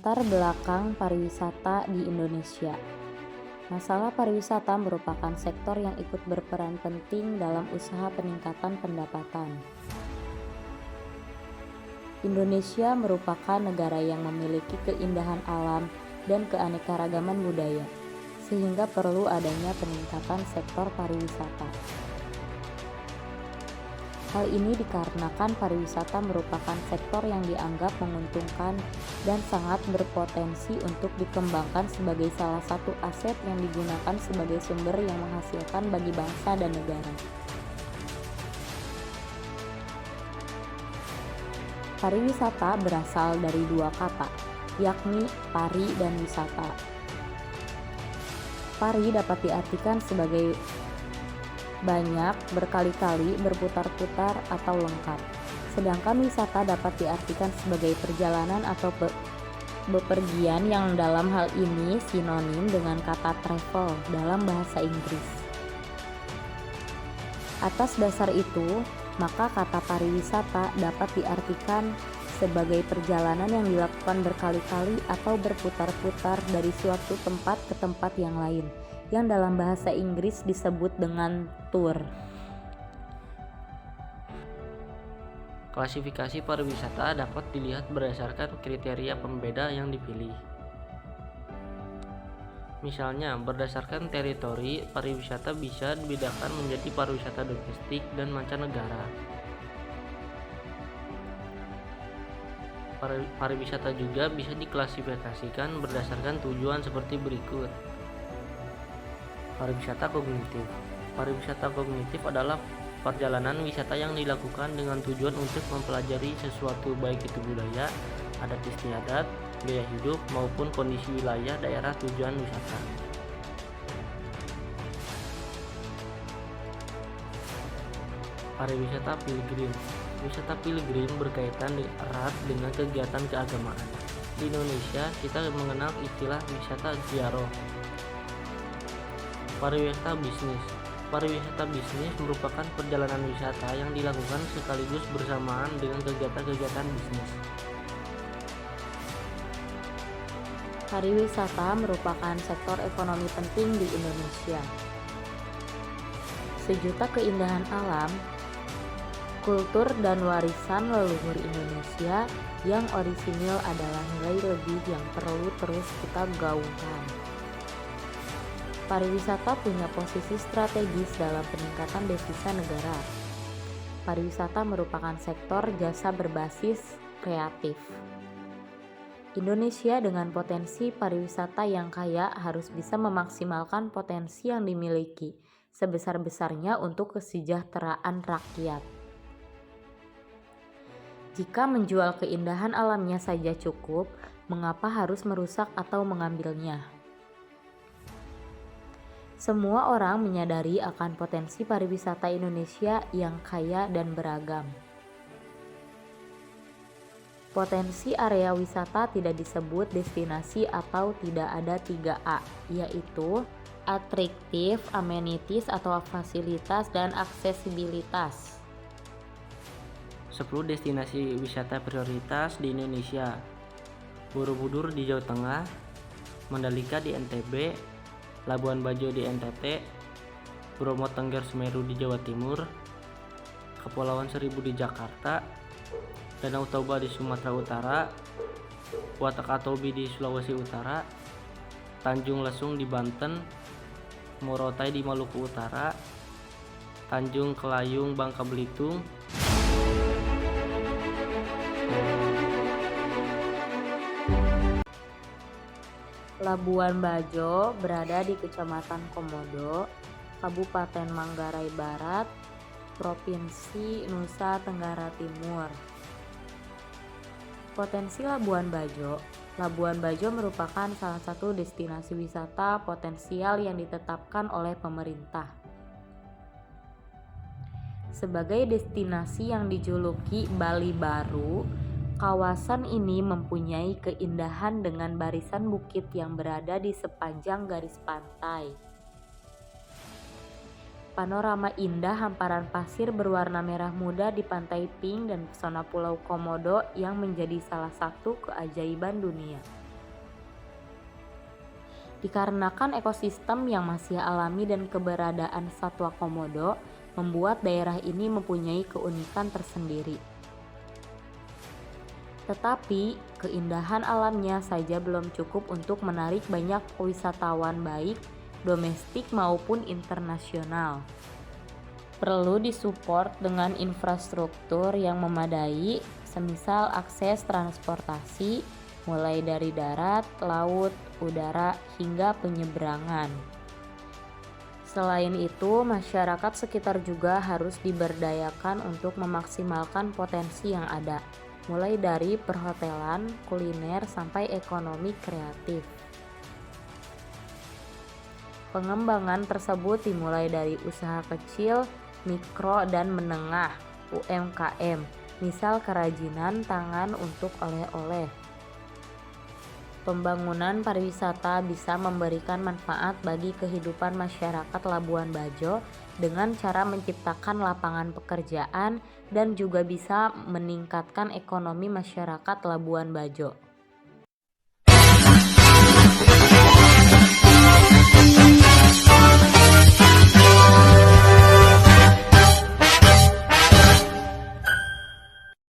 Latar belakang pariwisata di Indonesia. Masalah pariwisata merupakan sektor yang ikut berperan penting dalam usaha peningkatan pendapatan. Indonesia merupakan negara yang memiliki keindahan alam dan keanekaragaman budaya, sehingga perlu adanya peningkatan sektor pariwisata. Hal ini dikarenakan pariwisata merupakan sektor yang dianggap menguntungkan dan sangat berpotensi untuk dikembangkan sebagai salah satu aset yang digunakan sebagai sumber yang menghasilkan bagi bangsa dan negara. Pariwisata berasal dari dua kata, yakni pari dan wisata. Pari dapat diartikan sebagai banyak, berkali-kali, berputar-putar, atau lengkap. Sedangkan wisata dapat diartikan sebagai perjalanan atau bepergian yang dalam hal ini sinonim dengan kata travel dalam bahasa Inggris. Atas dasar itu, maka kata pariwisata dapat diartikan sebagai perjalanan yang dilakukan berkali-kali atau berputar-putar dari suatu tempat ke tempat yang lain, yang dalam bahasa Inggris disebut dengan tour. Klasifikasi pariwisata dapat dilihat berdasarkan kriteria pembeda yang dipilih. Misalnya, berdasarkan teritori, pariwisata bisa dibedakan menjadi pariwisata domestik dan mancanegara. Pariwisata juga bisa diklasifikasikan berdasarkan tujuan seperti berikut. Pariwisata kognitif. Pariwisata kognitif adalah perjalanan wisata yang dilakukan dengan tujuan untuk mempelajari sesuatu, baik itu budaya, adat istiadat, gaya hidup, maupun kondisi wilayah daerah tujuan wisata. Pariwisata pilgrim. Wisata pilgrim berkaitan erat dengan kegiatan keagamaan. Di Indonesia, kita mengenal istilah wisata ziarah. Pariwisata bisnis. Pariwisata bisnis merupakan perjalanan wisata yang dilakukan sekaligus bersamaan dengan kegiatan-kegiatan bisnis. Pariwisata merupakan sektor ekonomi penting di Indonesia. Sejuta keindahan alam, kultur dan warisan leluhur Indonesia yang orisinil adalah nilai lebih yang perlu terus kita gaungkan. Pariwisata punya posisi strategis dalam peningkatan devisa negara. Pariwisata merupakan sektor jasa berbasis kreatif. Indonesia dengan potensi pariwisata yang kaya harus bisa memaksimalkan potensi yang dimiliki sebesar-besarnya untuk kesejahteraan rakyat. Jika menjual keindahan alamnya saja cukup, mengapa harus merusak atau mengambilnya? Semua orang menyadari akan potensi pariwisata Indonesia yang kaya dan beragam. Potensi area wisata tidak disebut destinasi atau tidak ada 3A, yaitu atraktif, amenities atau fasilitas, dan aksesibilitas. 10 destinasi wisata prioritas di Indonesia. Borobudur di Jawa Tengah, Mandalika di NTB, Labuan Bajo di NTT, Bromo Tengger Semeru di Jawa Timur, Kepulauan Seribu di Jakarta, Danau Toba di Sumatera Utara, Wakatobi di Sulawesi Utara, Tanjung Lesung di Banten, Morotai di Maluku Utara, Tanjung Kelayung Bangka Belitung, Labuan Bajo berada di Kecamatan Komodo, Kabupaten Manggarai Barat, Provinsi Nusa Tenggara Timur. Potensi Labuan Bajo. Labuan Bajo merupakan salah satu destinasi wisata potensial yang ditetapkan oleh pemerintah sebagai destinasi yang dijuluki Bali Baru. Kawasan ini mempunyai keindahan dengan barisan bukit yang berada di sepanjang garis pantai. Panorama indah hamparan pasir berwarna merah muda di pantai Pink dan pesona Pulau Komodo yang menjadi salah satu keajaiban dunia. Dikarenakan ekosistem yang masih alami dan keberadaan satwa komodo membuat daerah ini mempunyai keunikan tersendiri. Tetapi, keindahan alamnya saja belum cukup untuk menarik banyak wisatawan baik domestik maupun internasional. Perlu disupport dengan infrastruktur yang memadai, semisal akses transportasi, mulai dari darat, laut, udara, hingga penyeberangan. Selain itu, masyarakat sekitar juga harus diberdayakan untuk memaksimalkan potensi yang ada, mulai dari perhotelan, kuliner, sampai ekonomi kreatif. Pengembangan tersebut dimulai dari usaha kecil, mikro, dan menengah (UMKM), misal kerajinan tangan untuk oleh-oleh. Pembangunan pariwisata bisa memberikan manfaat bagi kehidupan masyarakat Labuan Bajo dengan cara menciptakan lapangan pekerjaan dan juga bisa meningkatkan ekonomi masyarakat Labuan Bajo.